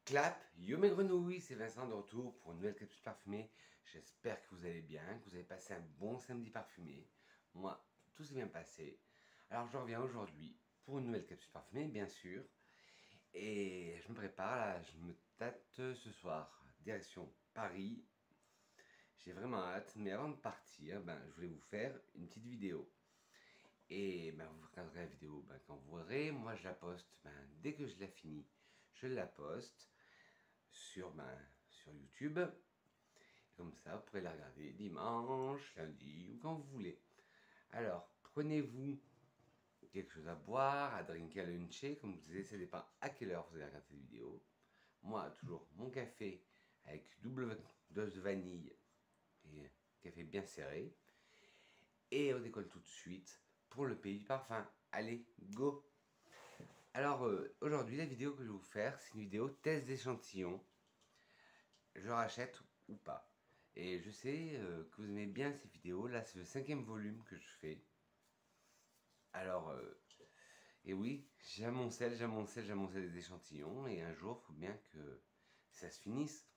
Clap, yo mes grenouilles, c'est Vincent de retour pour une nouvelle capsule parfumée. J'espère que vous allez bien, que vous avez passé un bon samedi parfumé. Moi, tout s'est bien passé. Alors je reviens aujourd'hui pour une nouvelle capsule parfumée, bien sûr. Et je me prépare là, je me tâte ce soir, direction Paris. J'ai vraiment hâte, mais avant de partir, je voulais vous faire une petite vidéo. Et vous regarderez la vidéo quand vous verrez. Moi je la poste dès que je la finis. Je la poste sur YouTube. Comme ça, vous pourrez la regarder dimanche, lundi ou quand vous voulez. Alors, prenez-vous quelque chose à boire, à drinker, à luncher. Comme je vous disais, ça dépend à quelle heure vous allez regarder cette vidéo. Moi, toujours mon café avec double dose de vanille et café bien serré. Et on décolle tout de suite pour le pays du parfum. Allez, go! Alors, aujourd'hui, la vidéo que je vais vous faire, c'est une vidéo test d'échantillon. Je rachète ou pas. Et je sais que vous aimez bien ces vidéos. Là, c'est le 5e volume que je fais. Alors, et oui, j'amoncelle des échantillons. Et un jour, il faut bien que ça se finisse.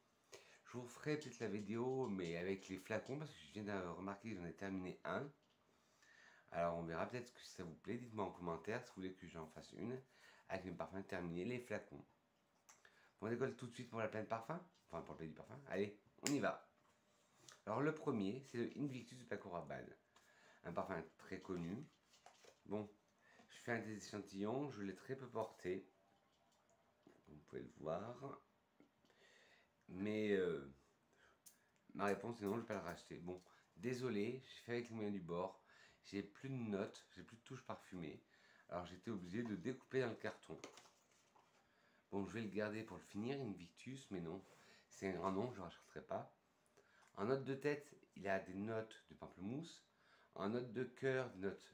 Je vous ferai peut-être la vidéo, mais avec les flacons, parce que je viens de remarquer que j'en ai terminé un. Alors, on verra peut-être que ça vous plaît. Dites-moi en commentaire si vous voulez que j'en fasse une avec mes parfums terminés, les flacons. On décolle tout de suite pour la pleine parfum. Enfin, pour le pays du parfum. Allez, on y va. Alors le premier, c'est le Invictus de Paco Rabanne. Un parfum très connu. Bon, je fais un des échantillons, je l'ai très peu porté. Vous pouvez le voir. Mais ma réponse est non, je ne vais pas le racheter. Bon, désolé, j'ai fait avec les moyens du bord. J'ai plus de notes, j'ai plus de touches parfumées. Alors j'étais obligé de découper dans le carton. Bon, je vais le garder pour le finir, Invictus, mais non. C'est un grand nom, je ne rachèterai pas. En note de tête, il a des notes de pamplemousse. En note de cœur, des notes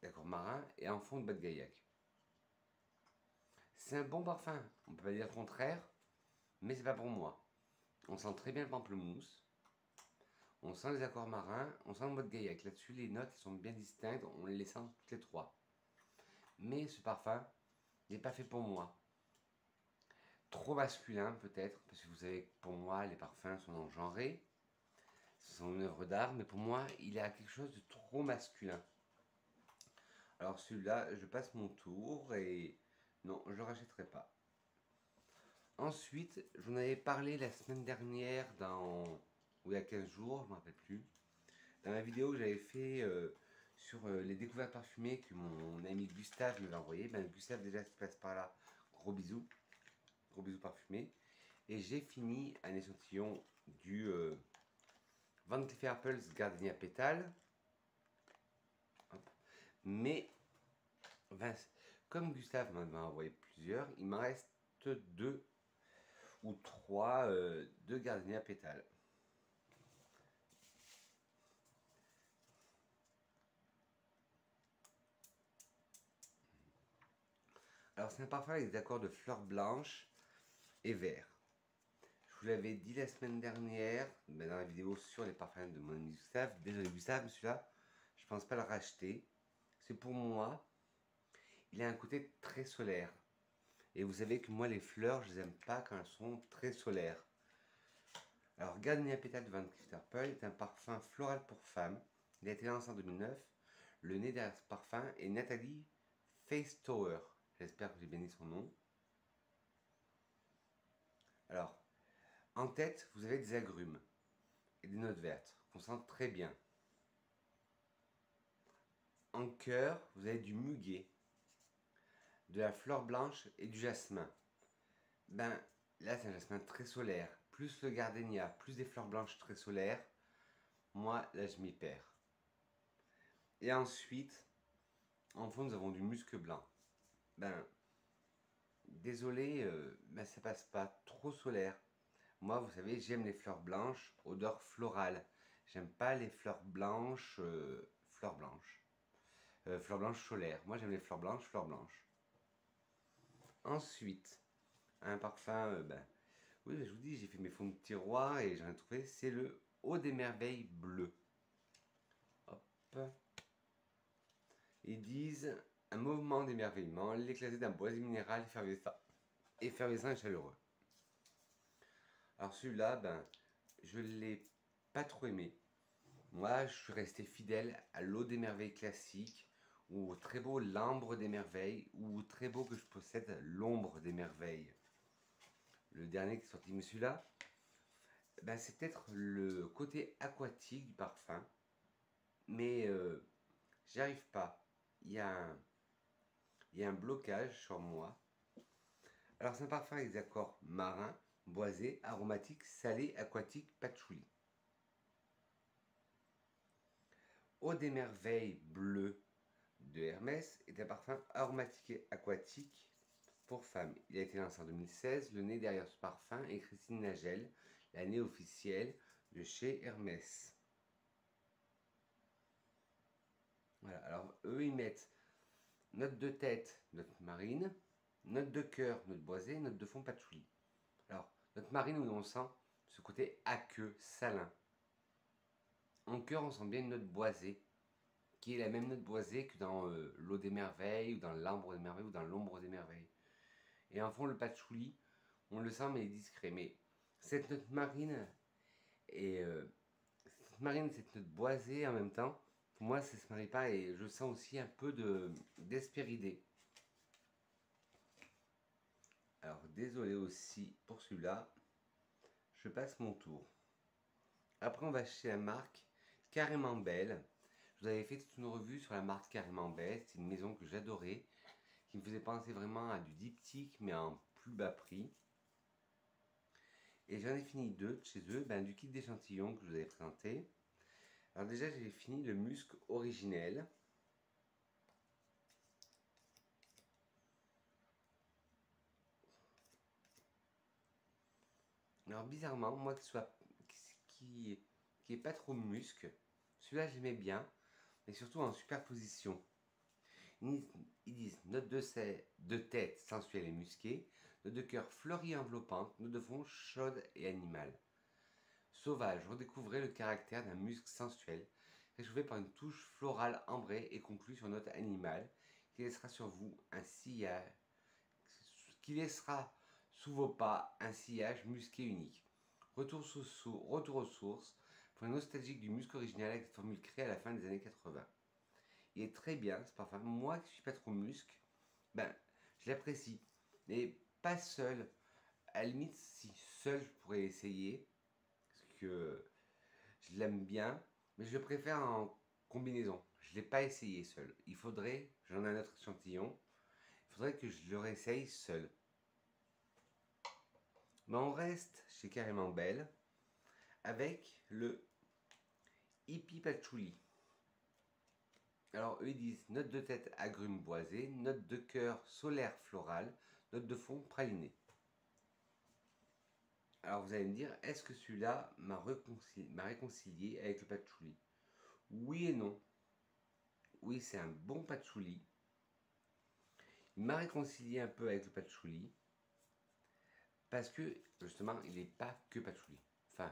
d'accord marin et en fond de bas de gaillac. C'est un bon parfum, on peut pas dire le contraire, mais c'est pas pour moi. On sent très bien le pamplemousse, on sent les accords marins, on sent le bois de gaillac. Là-dessus, les notes sont bien distinctes, on les sent toutes les trois. Mais ce parfum n'est pas fait pour moi. Trop masculin peut-être, parce que vous savez que pour moi, les parfums sont engenrés. Ce sont une œuvre d'art, mais pour moi, il a quelque chose de trop masculin. Alors celui-là, je passe mon tour et non, je ne rachèterai pas. Ensuite, j'en avais parlé la semaine dernière, ou il y a 15 jours, je ne me rappelle plus, dans la vidéo que j'avais fait sur les découvertes parfumées que mon ami Gustave m'avait envoyé. Gustave déjà se passe par là, gros bisous parfumés. Et j'ai fini un échantillon du Van Cleef Arpels Gardenia Pétale. Mais comme Gustave m'en a envoyé plusieurs, il m'en reste deux ou trois de Gardenia Pétale. Alors c'est un parfum avec des accords de fleurs blanches et vert. Je vous l'avais dit la semaine dernière, dans la vidéo sur les parfums de mon ami Gustave. Désolé Gustave, celui-là, je pense pas le racheter. C'est pour moi, il a un côté très solaire. Et vous savez que moi les fleurs, je les aime pas quand elles sont très solaires. Alors Gardenia Pétale de Van Cleef Arpels est un parfum floral pour femmes. Il a été lancé en 2009. Le nez derrière ce parfum est Nathalie Feistauer. J'espère que j'ai bien dit son nom. Alors, en tête, vous avez des agrumes et des notes vertes qu'on sent très bien. En cœur, vous avez du muguet, de la fleur blanche et du jasmin. Là, c'est un jasmin très solaire. Plus le gardenia, plus des fleurs blanches très solaires. Moi, là, je m'y perds. Et ensuite, en fond, nous avons du musc blanc. Désolé, ça passe pas. Trop solaire. Moi, vous savez, j'aime les fleurs blanches, odeur florale. J'aime pas les fleurs blanches, fleurs blanches. Fleurs blanches solaires. Moi, j'aime les fleurs blanches, fleurs blanches. Ensuite, un parfum, oui, je vous dis, j'ai fait mes fonds de tiroir et j'en ai trouvé, c'est le Eau des merveilles bleu. Hop. Ils disent un mouvement d'émerveillement, l'éclaté d'un boisé minéral effervescent et chaleureux. Alors celui-là, ben, je l'ai pas trop aimé. Moi, je suis resté fidèle à l'eau des merveilles classique, ou au très beau l'ambre des merveilles, ou au très beau que je possède l'ombre des merveilles. Le dernier qui est sorti, mais celui-là, ben, c'est peut-être le côté aquatique du parfum, mais j'y arrive pas. Il y a un blocage sur moi. Alors c'est un parfum avec des accords marins, boisés, aromatiques, salés, aquatiques, patchouli. Eau des merveilles bleu de Hermès est un parfum aromatique et aquatique pour femmes. Il a été lancé en 2016. Le nez derrière ce parfum est Christine Nagel, la nez officielle de chez Hermès. Voilà, alors eux ils mettent note de tête, note marine, note de cœur, note boisée, note de fond, patchouli. Alors, note marine où on sent ce côté aqueux, salin. En cœur, on sent bien une note boisée, qui est la même note boisée que dans l'eau des merveilles, ou dans l'ambre des merveilles, ou dans l'ombre des merveilles. Et en fond, le patchouli, on le sent mais il est discret. Mais cette note marine et cette note boisée en même temps, pour moi, ça se marie pas et je sens aussi un peu d'espéridé. Alors, désolé aussi pour celui-là, je passe mon tour. Après, on va chez la marque Carrément Belle. Je vous avais fait toute une revue sur la marque Carrément Belle. C'est une maison que j'adorais, qui me faisait penser vraiment à du diptyque, mais à un plus bas prix. Et j'en ai fini deux de chez eux, du kit d'échantillons que je vous avais présenté. Alors déjà, j'ai fini le musc originel. Alors bizarrement, moi qui est pas trop musc, celui-là j'aimais bien, mais surtout en superposition. Ils disent note de tête sensuelle et musquée, note de cœur fleurie et enveloppante, note de fond chaude et animale. Sauvage, redécouvrez le caractère d'un musc sensuel, réchauffé par une touche florale ambrée et conclue sur une note animale, qui laissera sur vous un sillage, qui laissera sous vos pas un sillage musqué unique. Retour aux sources pour une nostalgique du musc original avec cette formule créée à la fin des années 80. Il est très bien ce parfum. Moi qui suis pas trop musc, je l'apprécie. Mais pas seul. À la limite, si seul je pourrais essayer, parce que je l'aime bien, mais je le préfère en combinaison. Je ne l'ai pas essayé seul. J'en ai un autre échantillon, il faudrait que je le réessaye seul. Mais on reste chez Carrément Belle avec le Hippie Patchouli. Alors eux ils disent note de tête agrumes boisé, note de cœur solaire floral, note de fond praliné. Alors vous allez me dire, est-ce que celui-là m'a réconcilié avec le patchouli? Oui et non. Oui, c'est un bon patchouli. Il m'a réconcilié un peu avec le patchouli. Parce que, justement, il n'est pas que patchouli. Enfin,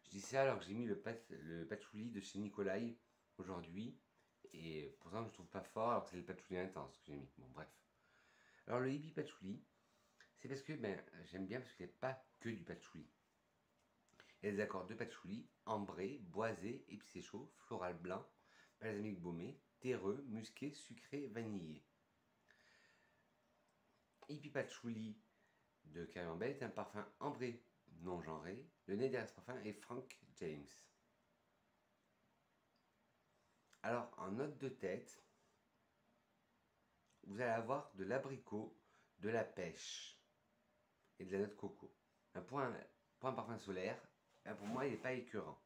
je dis ça alors que j'ai mis le patchouli de chez Nicolai aujourd'hui. Et pourtant, je ne trouve pas fort alors que c'est le patchouli intense que j'ai mis. Bon, bref. Alors, le hippie patchouli, c'est parce que j'aime bien parce qu'il n'y a pas que du patchouli. Il y a des accords de patchouli, ambré, boisé, épicé chaud, floral blanc, balsamique baumé, terreux, musqué, sucré, vanillé. Hippie patchouli de Carrément Belle est un parfum ambré non genré. Le nez derrière ce parfum est Frank James. Alors, en note de tête, vous allez avoir de l'abricot, de la pêche et de la note coco. Pour un parfum solaire, pour moi, il n'est pas écœurant.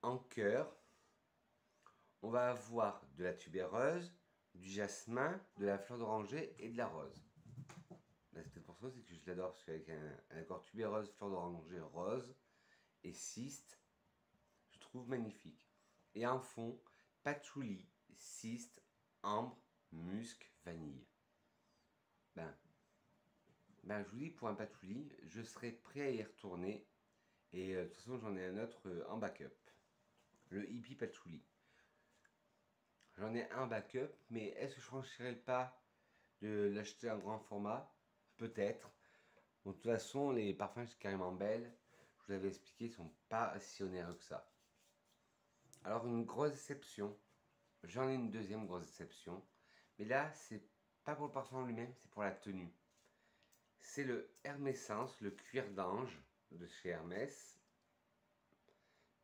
En cœur, on va avoir de la tubéreuse, du jasmin, de la fleur d'oranger et de la rose. C'est peut-être pour ça que je l'adore, parce qu'avec un accord tubéreuse, fleur d'oranger, rose et cyste, je trouve magnifique. Et en fond, patchouli, cyste, ambre, musc, vanille. Je vous dis, pour un patchouli, je serais prêt à y retourner. Et de toute façon, j'en ai un autre en backup. Le hippie patchouli. J'en ai un backup, mais est-ce que je franchirais le pas de l'acheter en grand format? Peut-être. Bon, de toute façon, les parfums chez Carrément Belle, je vous l'avais expliqué, ils sont pas si onéreux que ça. Alors, une grosse déception, j'en ai une deuxième grosse déception, mais là, c'est pas pour le parfum lui-même, c'est pour la tenue. C'est le Hermessence, le cuir d'ange de chez Hermès,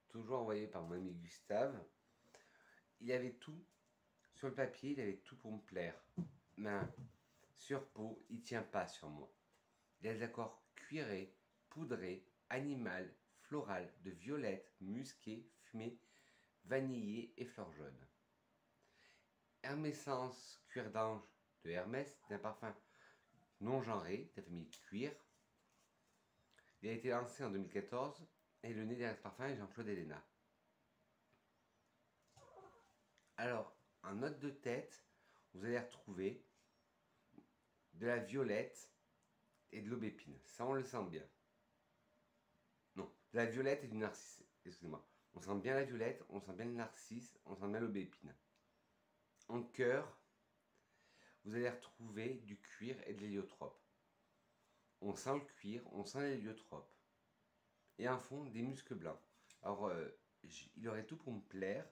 toujours envoyé par mon ami Gustave. Il avait tout, sur le papier, il avait tout pour me plaire. Mais sur peau, il tient pas sur moi. Il a des accords cuirés, poudrés, animal, floral, de violette, musqué, fumé, vanillé et fleurs jaunes. Hermessence cuir d'ange de Hermès est un parfum non genré de la famille cuir. Il a été lancé en 2014 et le nez derrière ce parfum est Jean-Claude Helena. Alors, en note de tête, vous allez retrouver de la violette et de l'aubépine. Ça, on le sent bien. Non, de la violette et du narcisse. Excusez-moi. On sent bien la violette, on sent bien le narcisse, on sent bien l'aubépine. En cœur, vous allez retrouver du cuir et de l'héliotrope. On sent le cuir, on sent l'héliotrope. Et en fond, des muscs blancs. Alors, il aurait tout pour me plaire.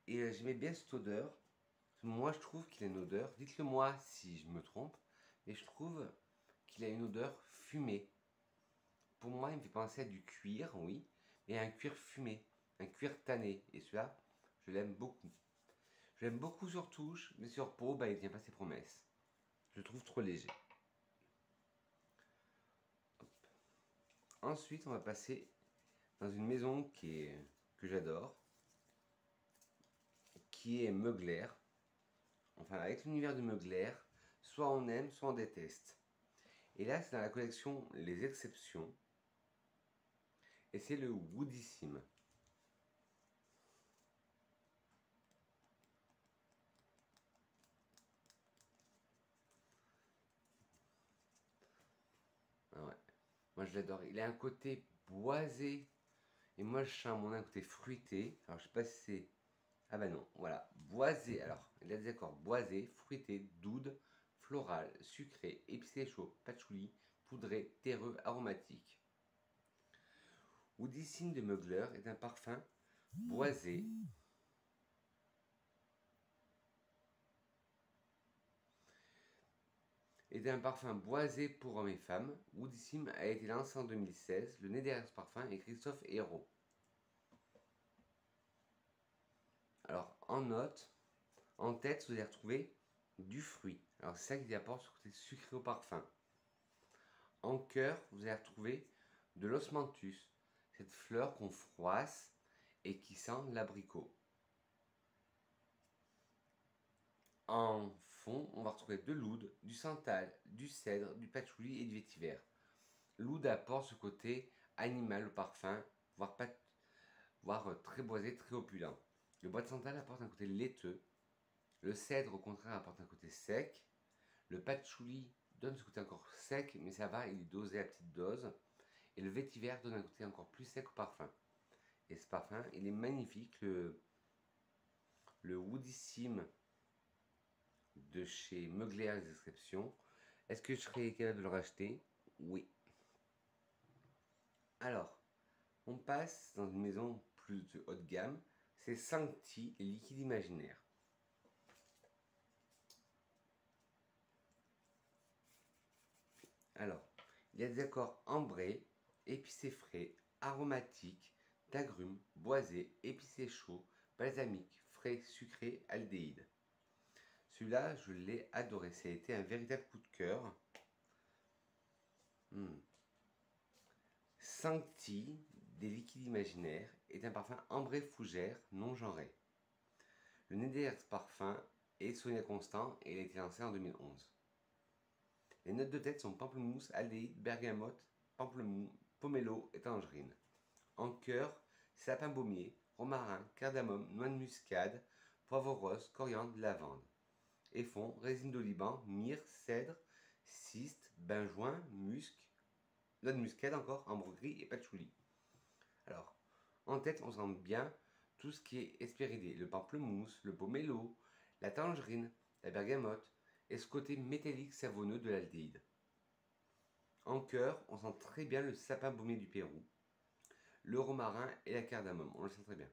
Et j'aimais bien cette odeur. Moi, je trouve qu'il a une odeur, dites-le moi si je me trompe, mais je trouve qu'il a une odeur fumée. Pour moi, il me fait penser à du cuir, oui, mais à un cuir fumé, un cuir tanné. Et celui-là, je l'aime beaucoup. Je l'aime beaucoup sur touche, mais sur peau, bah, il ne tient pas ses promesses. Je le trouve trop léger. Hop. Ensuite, on va passer dans une maison que j'adore, qui est Mugler. Enfin, avec l'univers de Mugler, soit on aime, soit on déteste. Et là, c'est dans la collection Les Exceptions. Et c'est le Woodissime. Ah ouais. Moi, je l'adore. Il a un côté boisé. Et moi, je sens mon un côté fruité. Alors, je sais pas si c'est... Ah bah non, voilà. Boisé. Alors, il a des accords boisé, fruité, doude, floral, sucré, épicé chaud, patchouli, poudré, terreux, aromatique. Woodissime de Mugler est un parfum boisé, pour hommes et femmes. Woodissime a été lancé en 2016. Le nez derrière ce parfum est Christophe Hérault. Alors, en note, en tête, vous allez retrouver du fruit. Alors, c'est ça qui apporte ce côté sucré au parfum. En cœur, vous allez retrouver de l'osmanthus, cette fleur qu'on froisse et qui sent l'abricot. En fond, on va retrouver de l'oud, du santal, du cèdre, du patchouli et du vétiver. L'oud apporte ce côté animal au parfum, voire très boisé, très opulent. Le bois de santal apporte un côté laiteux. Le cèdre, au contraire, apporte un côté sec. Le patchouli donne ce côté encore sec, mais ça va, il est dosé à petite dose. Et le vétiver donne un côté encore plus sec au parfum. Et ce parfum, il est magnifique. Le Woodissime de chez Mugler Les Exceptions. Est-ce que je serais capable de le racheter? Oui. Alors, on passe dans une maison plus de haut de gamme. C'est Sancti, les liquides imaginaires. Alors, il y a des accords ambrés, épicé frais, aromatiques, d'agrumes, boisé, épicé chaud, balsamique, frais, sucré, aldéhyde. Celui-là, je l'ai adoré. Ça a été un véritable coup de cœur. Sancti, des liquides imaginaires, est un parfum ambré fougère non genré. Le nez derrière ce parfum est Sonia Constant et il a été lancé en 2011. Les notes de tête sont pamplemousse, aldéhyde, bergamote, pamplemousse, pomelo et tangerine. En cœur, sapin baumier, romarin, cardamome, noix de muscade, poivre rose, coriandre, lavande. Et fond, résine d'oliban, myrrhe, cèdre, cyste, benjoin, musc, noix de muscade encore, ambre gris et patchouli. Alors, en tête, on sent bien tout ce qui est hespéridé, le pamplemousse, le pomelo, la tangerine, la bergamote et ce côté métallique savonneux de l'aldéhyde. En cœur, on sent très bien le sapin baumé du Pérou, le romarin et la cardamome, on le sent très bien.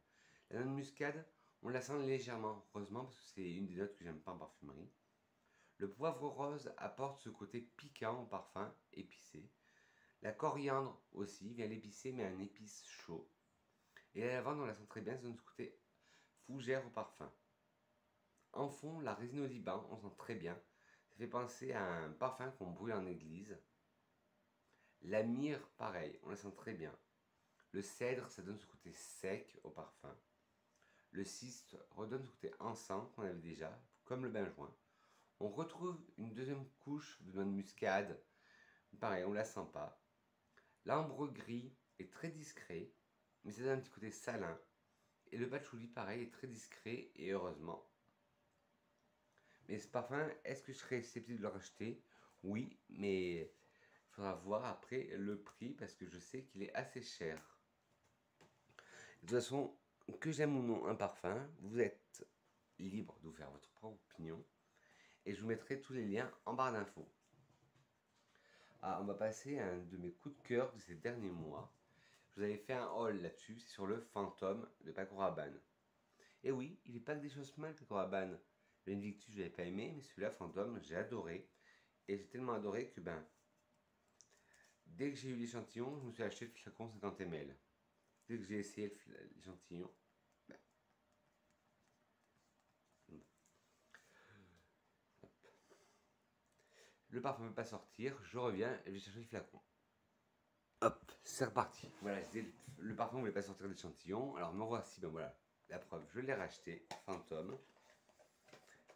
La noix de muscade, on la sent légèrement, heureusement, parce que c'est une des notes que j'aime pas en parfumerie. Le poivre rose apporte ce côté piquant au parfum, épicé. La coriandre aussi vient l'épicer, mais un épice chaud. Et la lavande, on la sent très bien, ça donne ce côté fougère au parfum. En fond, la résine au Liban, on sent très bien. Ça fait penser à un parfum qu'on brûle en église. La myrrhe, pareil, on la sent très bien. Le cèdre, ça donne ce côté sec au parfum. Le ciste redonne ce côté encens qu'on avait déjà, comme le benjoin. On retrouve une deuxième couche de noix de muscade. Pareil, on ne la sent pas. L'ambre gris est très discret, mais ça donne un petit côté salin. Et le patchouli, pareil, est très discret et heureusement. Mais ce parfum, est-ce que je serais susceptible de le racheter? Oui, mais il faudra voir après le prix parce que je sais qu'il est assez cher. De toute façon, que j'aime ou non un parfum, vous êtes libre de vous faire votre propre opinion. Et je vous mettrai tous les liens en barre d'infos. Ah, on va passer à un de mes coups de cœur de ces derniers mois. Je vous avais fait un haul là-dessus, c'est sur le fantôme de Paco Rabanne. Et oui, il n'est pas que des choses mal, Paco Rabanne. L'Invictus, je l'avais pas aimé, mais celui-là, fantôme, j'ai adoré. Et j'ai tellement adoré que, dès que j'ai eu l'échantillon, je me suis acheté le flacon 50 ml. Dès que j'ai essayé l'échantillon, le parfum ne peut pas sortir, je reviens et je vais chercher le flacon. Hop, c'est reparti. Voilà, le parfum ne voulait pas sortir de l'échantillon. Alors me voici, voilà, la preuve, je l'ai racheté, fantôme.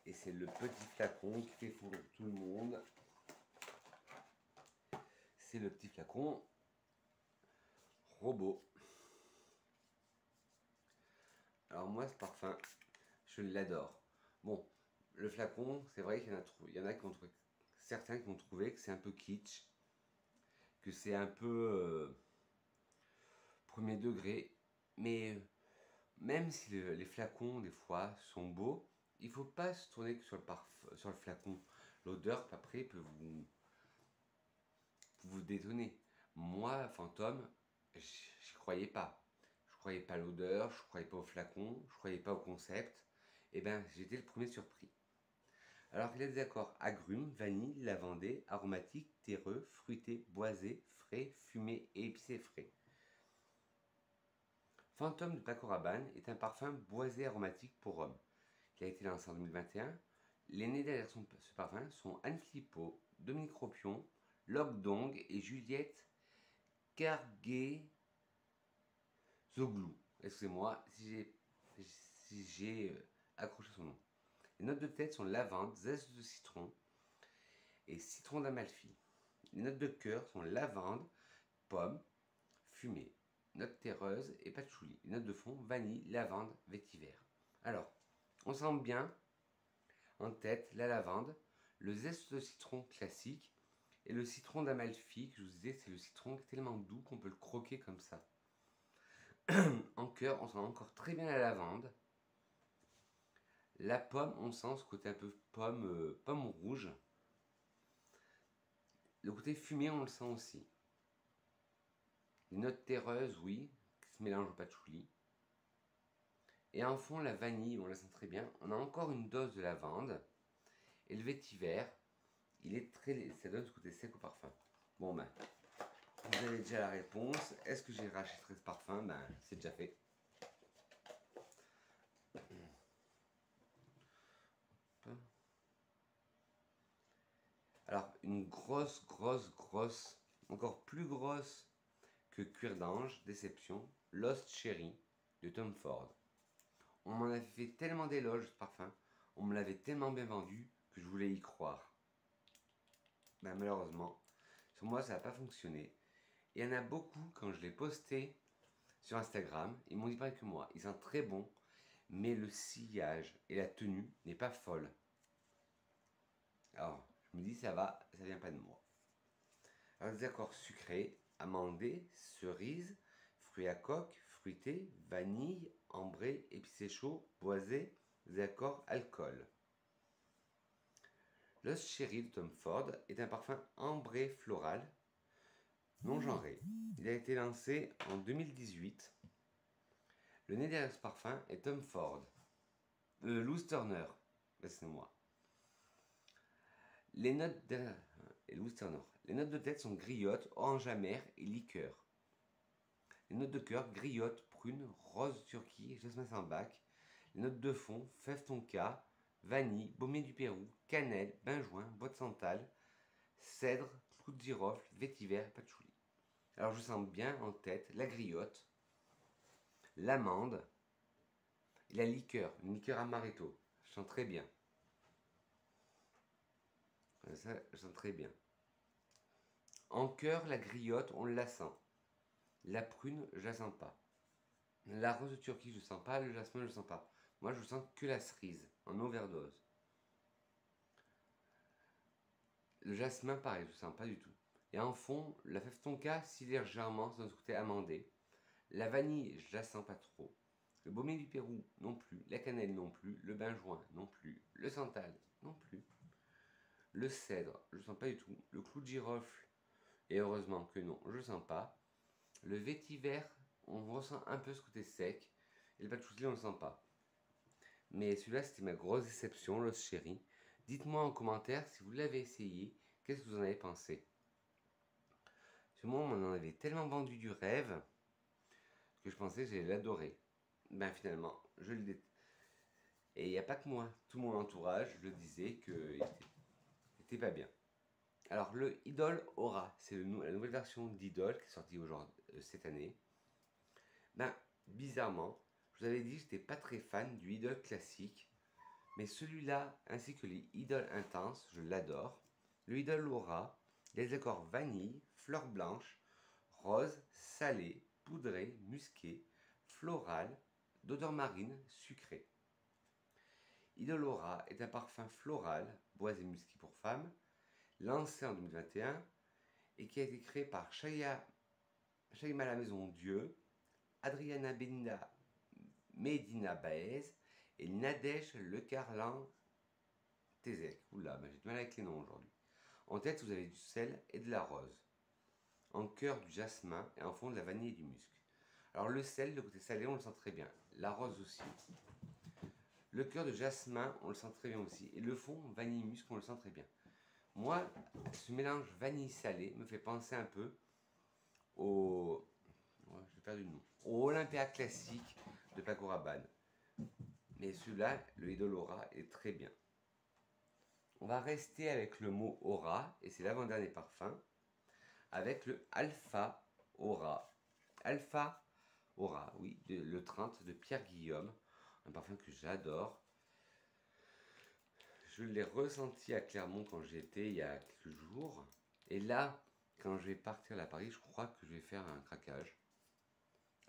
Et c'est le petit flacon qui fait fondre tout le monde. C'est le petit flacon robot. Alors moi, ce parfum, je l'adore. Bon, le flacon, c'est vrai qu'il y en a qui ont trouvé, certains qui ont trouvé que c'est un peu kitsch, que c'est un peu premier degré, mais même si les flacons, des fois, sont beaux, il ne faut pas se tourner que sur le flacon. L'odeur, après, peut vous détonner. Moi, fantôme, j'y croyais pas. Je croyais pas à l'odeur, je croyais pas au flacon, je croyais pas au concept. Et ben, j'étais le premier surpris. Alors il a des accords agrumes, vanille, lavandé, aromatique, terreux, fruité, boisé, frais, fumé et épicé frais. Fantôme de Paco Rabanne est un parfum boisé aromatique pour homme. Il a été lancé en 2021. Les nés derrière ce parfum sont Anne Filippo, Dominique Ropion, Log Dong et Juliette Carguet Zoglou. Excusez-moi si j'ai accroché son nom. Les notes de tête sont lavande, zeste de citron et citron d'Amalfi. Les notes de cœur sont lavande, pomme, fumée. Notes terreuses et patchouli. Les notes de fond, vanille, lavande, vétiver. Alors, on sent bien en tête la lavande, le zeste de citron classique et le citron d'Amalfi, que je vous disais, c'est le citron tellement doux qu'on peut le croquer comme ça. En cœur, on sent encore très bien la lavande. La pomme, on sent ce côté un peu pomme rouge. Le côté fumé, on le sent aussi. Les notes terreuses, oui, qui se mélangent au patchouli. Et en fond, la vanille, on la sent très bien. On a encore une dose de lavande. Et le vétiver, ça donne ce côté sec au parfum. Bon vous avez déjà la réponse. Est-ce que j'ai racheté ce parfum? C'est déjà fait. Alors, une grosse, encore plus grosse que Cuir d'Ange, déception, Lost Cherry de Tom Ford. On m'en avait fait tellement d'éloges ce parfum, on me l'avait tellement bien vendu que je voulais y croire. Malheureusement, sur moi ça n'a pas fonctionné. Il y en a beaucoup, quand je l'ai posté sur Instagram, ils m'ont dit pareil que moi. Ils sont très bons, mais le sillage et la tenue n'est pas folle. Alors, je me dis, ça vient pas de moi. Alors, des accords sucrés, amandé, cerise, fruits à coque, fruité, vanille, ambré, épicé chaud, boisé, des accords alcool. Lost Cherry de Tom Ford est un parfum ambré floral non genré. Il a été lancé en 2018. Le nez derrière ce parfum est Tom Ford. Loose Turner. C'est moi. Les notes de... Les notes de tête sont griotte, orange amer et liqueur. Les notes de cœur, griotte, prune, rose turquie, jasmin sambac. Les notes de fond, fève tonka, vanille, baumier du Pérou, cannelle, benjoin, bois de santal, cèdre, clou de girofle, vétiver, patchouli. Alors je sens bien en tête la griotte, l'amande et la liqueur, une liqueur amaretto. Je sens très bien. Ça, je sens très bien. En cœur, la griotte, on la sent. La prune, je la sens pas. La rose de Turquie, je sens pas. Le jasmin, je sens pas. Moi, je sens que la cerise, en overdose. Le jasmin, pareil, je sens pas du tout. Et en fond, la fève tonka, si légèrement, c'est un côté amandé. La vanille, je la sens pas trop. Le baumier du Pérou, non plus. La cannelle, non plus. Le benjoin, non plus. Le santal, non plus. Le cèdre, je sens pas du tout. Le clou de girofle, et heureusement que non, je sens pas. Le vétiver, on ressent un peu ce côté sec. Et le patchouli, on le sent pas. Mais celui-là, c'était ma grosse déception, Lost Cherry. Dites-moi en commentaire si vous l'avez essayé, qu'est-ce que vous en avez pensé. Ce moment, on en avait tellement vendu du rêve que je pensais que j'allais l'adorer. Ben finalement, je le déteste. Et il n'y a pas que moi, tout mon entourage le disait qu'il n'était pas bien. Alors le Idol Aura, c'est la nouvelle version d'Idol qui est sortie cette année. Ben bizarrement, je vous avais dit que j'étais pas très fan du Idol classique, mais celui-là ainsi que les Idol intenses, je l'adore. Le Idol Aura, les accords vanille, fleur blanche, rose, salé, poudré, musqué, floral, d'odeur marine, sucré. Idol Aura est un parfum floral, boisé musqué pour femmes, lancé en 2021 et qui a été créé par Shaima la Maison Dieu, Adriana Beninda Medina Baez et Nadège Le Carlan Tezek. Oula, j'ai du mal avec les noms aujourd'hui. En tête, vous avez du sel et de la rose. En cœur, du jasmin et en fond, de la vanille et du musc. Alors le sel, le côté salé, on le sent très bien. La rose aussi. Le cœur de jasmin, on le sent très bien aussi. Et le fond, vanille et musc, on le sent très bien. Moi, ce mélange vanille-salé me fait penser un peu au... je vais perdre le nom. Au Olympia classique de Paco Rabanne. Mais celui-là, le Idol Aura, est très bien. On va rester avec le mot Aura, et c'est l'avant-dernier parfum, avec le Alpha Aura. Alpha Aura, oui, le 30 de Pierre Guillaume, un parfum que j'adore. Je l'ai ressenti à Clermont quand j'y étais il y a quelques jours. Et là, quand je vais partir à Paris, je crois que je vais faire un craquage.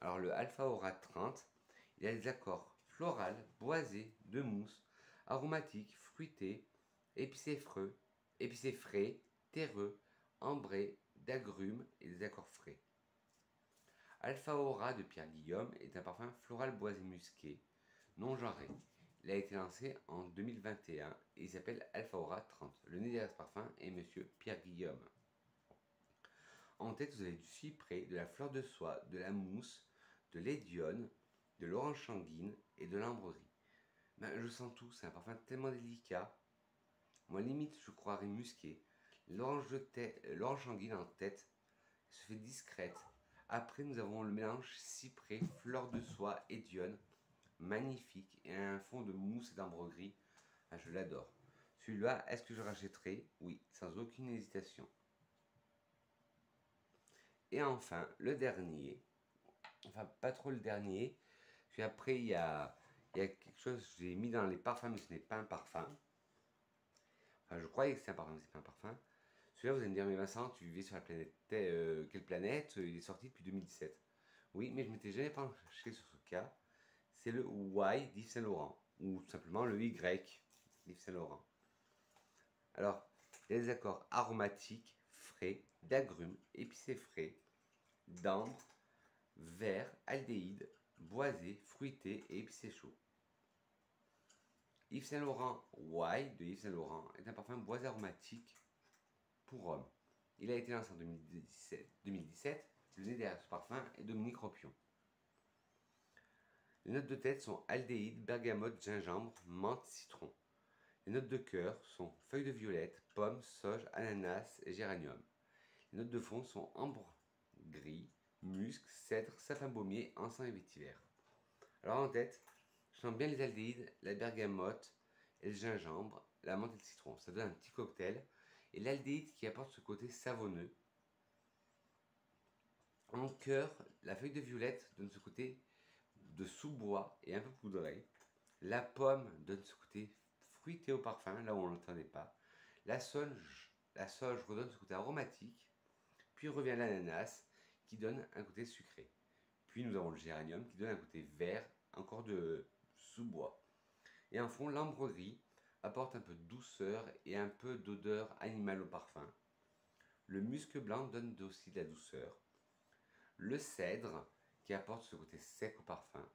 Alors le Alpha Aura 30, il a des accords floral, boisé, de mousse, aromatique, fruité, épicé frais, terreux, ambré, d'agrumes et des accords frais. Alpha Aura de Pierre Guillaume est un parfum floral boisé musqué, non genré. Il a été lancé en 2021 et il s'appelle Alpha Aura 30. Le nez derrière ce parfum est Monsieur Pierre Guillaume. En tête, vous avez du cyprès, de la fleur de soie, de la mousse, de l'édione, de l'orange sanguine et de l'ambroisie. Ben, je sens tout, c'est un parfum tellement délicat. Moi, limite, je croirais musqué. L'orange sanguine en tête se fait discrète. Après, nous avons le mélange cyprès, fleur de soie, édione, magnifique, et un fond de mousse et d'ambre gris. Ah, je l'adore. Celui-là, est-ce que je rachèterai? Oui, sans aucune hésitation. Et enfin, le dernier, enfin pas trop le dernier, puis après il y a quelque chose que j'ai mis dans les parfums, mais ce n'est pas un parfum. Enfin, je croyais que c'était un parfum, mais c'est pas un parfum. Celui-là, vous allez me dire, mais Vincent, tu vivais sur la planète, quelle planète? Il est sorti depuis 2017. Oui, mais je m'étais jamais penché sur ce cas. C'est le Y d'Yves Saint Laurent, ou tout simplement le Y d'Yves Saint Laurent. Alors, il y a des accords aromatiques, frais, d'agrumes, épicés frais, d'ambre, vert, aldéhyde, boisé, fruité et épicé chaud. Yves Saint Laurent Y de Yves Saint Laurent est un parfum boisé aromatique pour homme. Il a été lancé en 2017. Le nez derrière ce parfum est Dominique Ropion. Les notes de tête sont aldéhyde, bergamote, gingembre, menthe, citron. Les notes de cœur sont feuilles de violette, pomme, sauge, ananas et géranium. Les notes de fond sont ambre gris, musc, cèdre, sapin baumier, encens et vétiver. Alors en tête, je sens bien les aldéhydes, la bergamote et le gingembre, la menthe et le citron. Ça donne un petit cocktail. Et l'aldéhyde qui apporte ce côté savonneux. En cœur, la feuille de violette donne ce côté de sous-bois et un peu poudré. La pomme donne ce côté fruité au parfum, là où on ne l'entendait pas. La sauge redonne ce côté aromatique. Puis revient l'ananas qui donne un côté sucré. Puis nous avons le géranium qui donne un côté vert, encore de sous-bois. Et en fond, l'ambre gris apporte un peu de douceur et un peu d'odeur animale au parfum. Le musc blanc donne aussi de la douceur. Le cèdre qui apporte ce côté sec au parfum.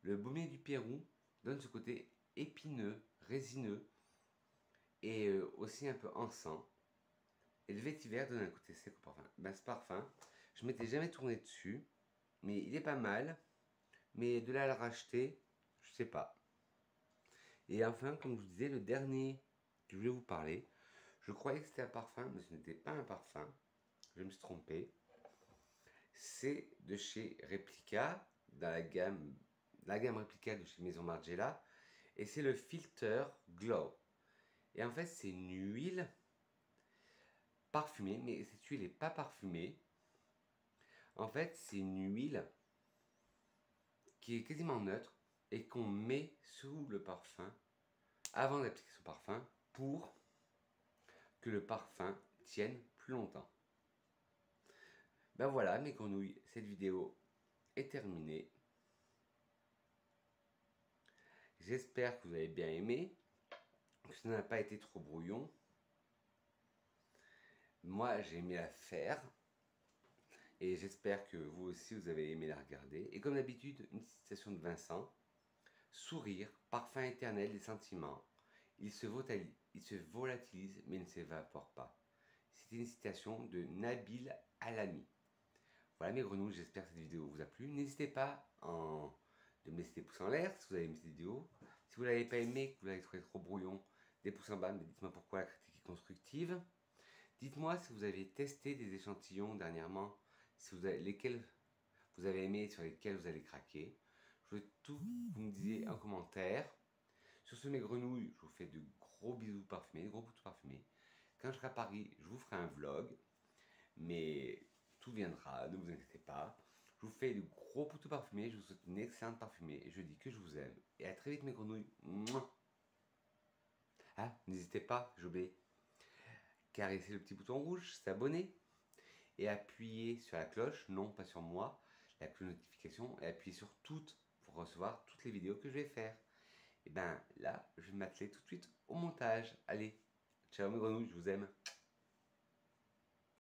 Le baumier du Pérou donne ce côté épineux, résineux et aussi un peu encens. Et le vétiver donne un côté sec au parfum. Ben, ce parfum, je m'étais jamais tourné dessus, mais il est pas mal. Mais de là à le racheter, je sais pas. Et enfin, comme je vous disais, le dernier que je voulais vous parler, je croyais que c'était un parfum, mais ce n'était pas un parfum. Je me suis trompé. C'est de chez Replica, dans la gamme Replica de chez Maison Margiela. Et c'est le Filter Glow. Et en fait, c'est une huile parfumée, mais cette huile n'est pas parfumée. En fait, c'est une huile qui est quasiment neutre et qu'on met sous le parfum avant d'appliquer son parfum pour que le parfum tienne plus longtemps. Ben voilà mes grenouilles, cette vidéo est terminée. J'espère que vous avez bien aimé, que ça n'a pas été trop brouillon. Moi j'ai aimé la faire et j'espère que vous aussi vous avez aimé la regarder. Et comme d'habitude, une citation de Vincent: sourire, parfum éternel des sentiments. Il se volatilise mais ne s'évapore pas. C'était une citation de Nabil Alami. Voilà mes grenouilles, j'espère que cette vidéo vous a plu. N'hésitez pas de me laisser des pouces en l'air si vous avez aimé cette vidéo. Si vous ne l'avez pas aimé, que vous l'avez trouvé trop brouillon, des pouces en bas, mais dites-moi pourquoi, la critique est constructive. Dites-moi si vous avez testé des échantillons dernièrement, si lesquels vous avez aimé et sur lesquels vous allez craquer. Je veux tout vous me disiez en commentaire. Sur ce mes grenouilles, je vous fais de gros bisous parfumés, de gros poutous parfumés. Quand je serai à Paris, je vous ferai un vlog. Mais tout viendra, ne vous inquiétez pas. Je vous fais de gros poutous parfumés, je vous souhaite une excellente parfumée et je dis que je vous aime. Et à très vite mes grenouilles. Mouah. Ah, n'hésitez pas, j'ai oublié. Caressez le petit bouton rouge, s'abonner. Et appuyez sur la cloche, non pas sur moi, la cloche de notification. Et appuyez sur toutes pour recevoir toutes les vidéos que je vais faire. Et ben là, je vais m'atteler tout de suite au montage. Allez, ciao mes grenouilles, je vous aime.